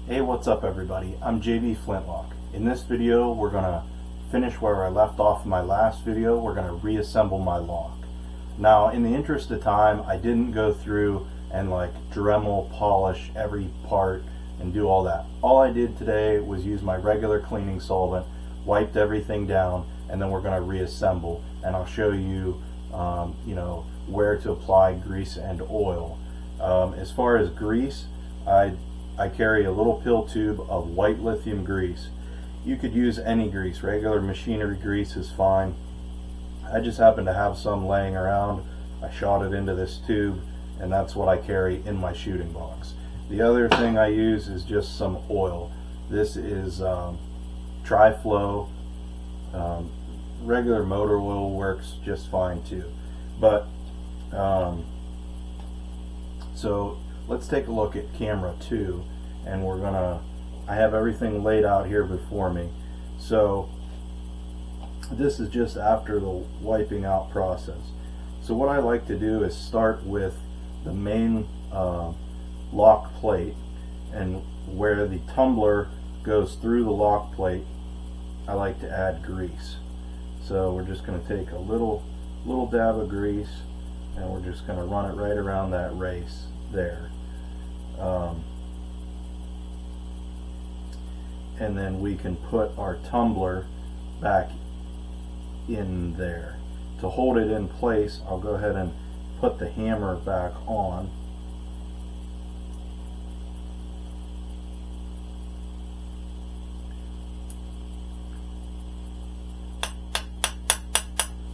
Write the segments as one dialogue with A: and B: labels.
A: Hey, what's up everybody? I'm Flintlock. In this video we're going to finish where I left off in my last video. We're going to reassemble my lock. Now in the interest of time I didn't go through and Dremel polish every part and do all that. All I did today was use my regular cleaning solvent, wiped everything down, and then we're going to reassemble, and I'll show you where to apply grease and oil. As far as grease, I carry a little pill tube of white lithium grease. You could use any grease, regular machinery grease is fine. I just happen to have some laying around. I shot it into this tube, and that's what I carry in my shooting box. The other thing I use is just some oil. This is Tri-Flow. Regular motor oil works just fine too. But so let's take a look at camera 2, and I have everything laid out here before me. So this is just after the wiping out process. So what I like to do is start with the main lock plate, and where the tumbler goes through the lock plate I like to add grease. So we're just going to take a little dab of grease, and we're just going to run it right around that race there. And then we can put our tumbler back in there. To hold it in place, I'll go ahead and put the hammer back on.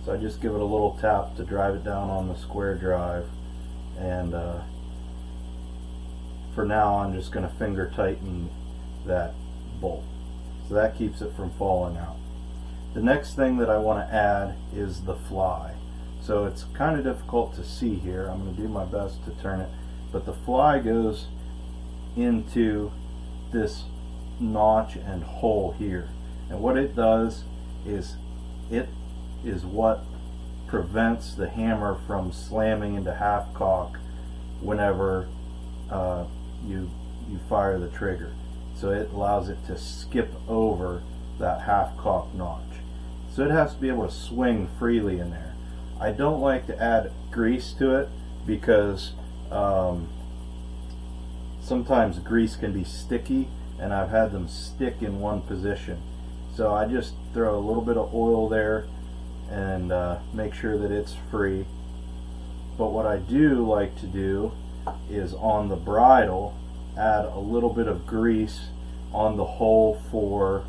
A: So I just give it a little tap to drive it down on the square drive, and for now I'm just going to finger tighten that bolt, so that keeps it from falling out. The next thing that I want to add is the fly. So it's kind of difficult to see here. I'm going to do my best to turn it, but the fly goes into this notch and hole here, and what it does is what prevents the hammer from slamming into half cock whenever you fire the trigger. So it allows it to skip over that half cock notch. So it has to be able to swing freely in there. I don't like to add grease to it because sometimes grease can be sticky, and I've had them stick in one position. So I just throw a little bit of oil there and make sure that it's free. But what I do like to do is on the bridle add a little bit of grease on the hole for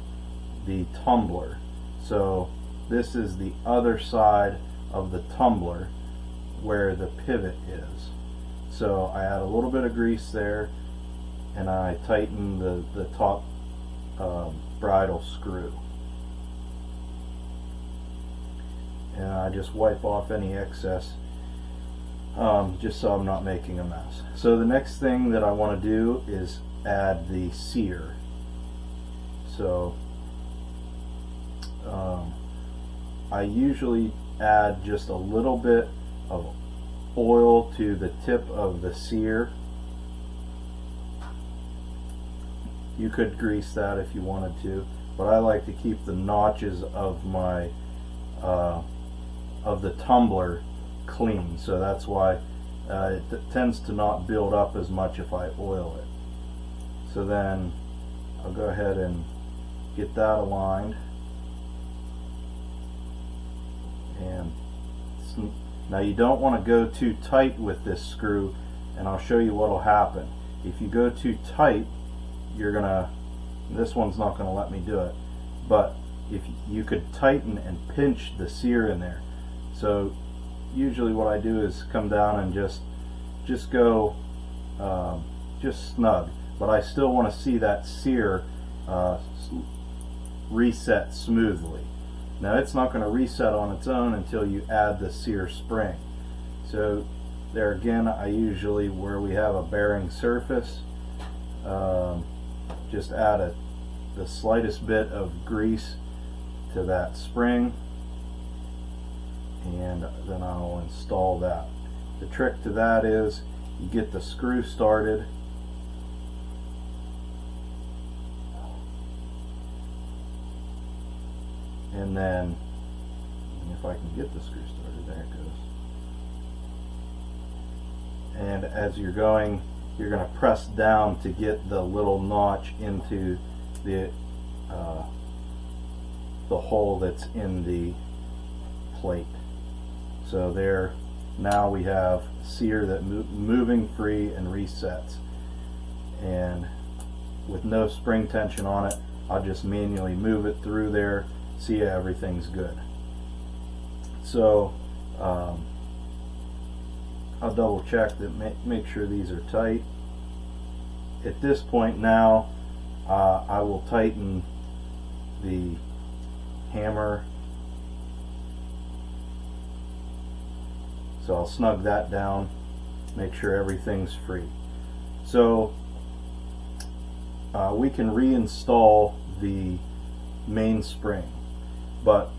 A: the tumbler. So this is the other side of the tumbler where the pivot is. So I add a little bit of grease there, and I tighten the top bridle screw. And I just wipe off any excess, just so I'm not making a mess. So the next thing that I want to do is add the sear. So I usually add just a little bit of oil to the tip of the sear. You could grease that if you wanted to, but I like to keep the notches of my of the tumbler clean, so that's why it tends to not build up as much if I oil it. So then I'll go ahead and get that aligned, and now you don't want to go too tight with this screw, and I'll show you what will happen. If you go too tight, this one's not going to let me do it, but if you could tighten and pinch the sear in there. So usually what I do is come down and just go just snug, but I still want to see that sear reset smoothly. Now it's not going to reset on its own until you add the sear spring. So there again, I usually, where we have a bearing surface, just add the slightest bit of grease to that spring, and then I'll install that. The trick to that is you get the screw started, and then if I can get the screw started, there it goes. And as you're going, you're going to press down to get the little notch into the hole that's in the plate. So there, now we have sear that moving free and resets. And with no spring tension on it, I'll just manually move it through there, see everything's good. So I'll double check that, make sure these are tight. At this point now, I will tighten the hammer. So I'll snug that down, make sure everything's free. So we can reinstall the mainspring, but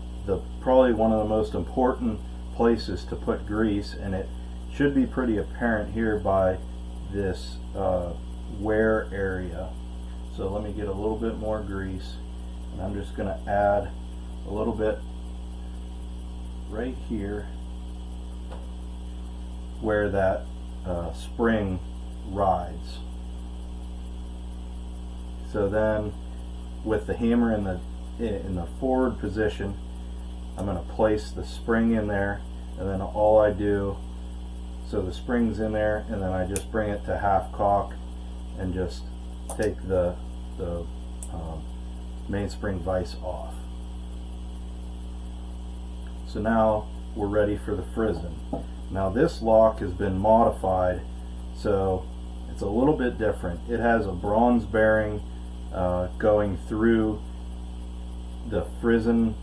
A: probably one of the most important places to put grease, and it should be pretty apparent here by this wear area. So let me get a little bit more grease, and I'm just going to add a little bit right here where that spring rides. So then with the hammer in the forward position, I'm going to place the spring in there, and then all I do, so the spring's in there, and then I just bring it to half cock and just take the mainspring vise off. So now we're ready for the frizzen. Now this lock has been modified, so it's a little bit different. It has a bronze bearing going through the frizzen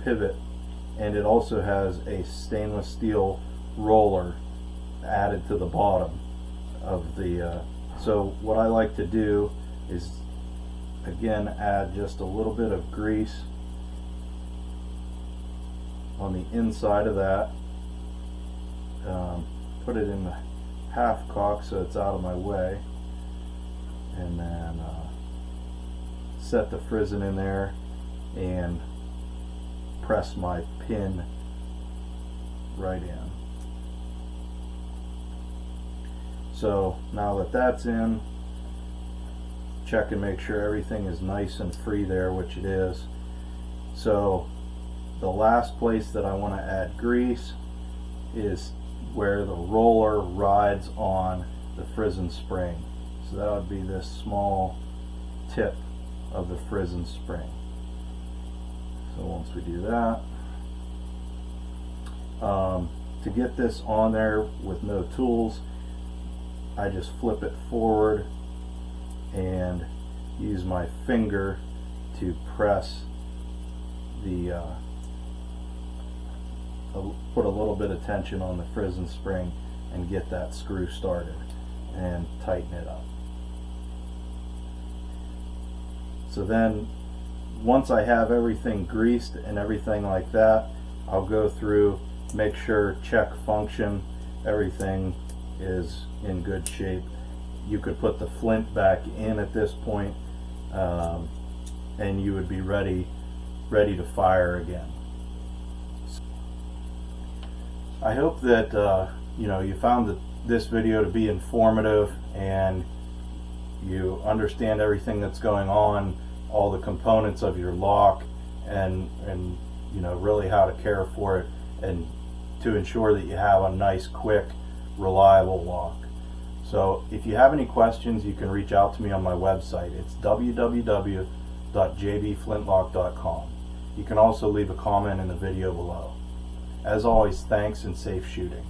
A: pivot, and it also has a stainless steel roller added to the bottom of the so what I like to do is again add just a little bit of grease on the inside of that, put it in the half cock so it's out of my way, and then set the frizzen in there and press my pin right in. So now that that's in, check and make sure everything is nice and free there, which it is. So the last place that I want to add grease is where the roller rides on the frizzen spring. So that would be this small tip of the frizzen spring. So once we do that, to get this on there with no tools, I just flip it forward and use my finger to press the put a little bit of tension on the frizzen spring and get that screw started and tighten it up. So then once I have everything greased and everything like that, I'll go through, make sure, check function, everything is in good shape. You could put the flint back in at this point, and you would be ready to fire again. I hope that you found this video to be informative and you understand everything that's going on, all the components of your lock, and really how to care for it and to ensure that you have a nice, quick, reliable lock. So if you have any questions, you can reach out to me on my website. It's www.jbflintlock.com. You can also leave a comment in the video below. As always, thanks and safe shooting.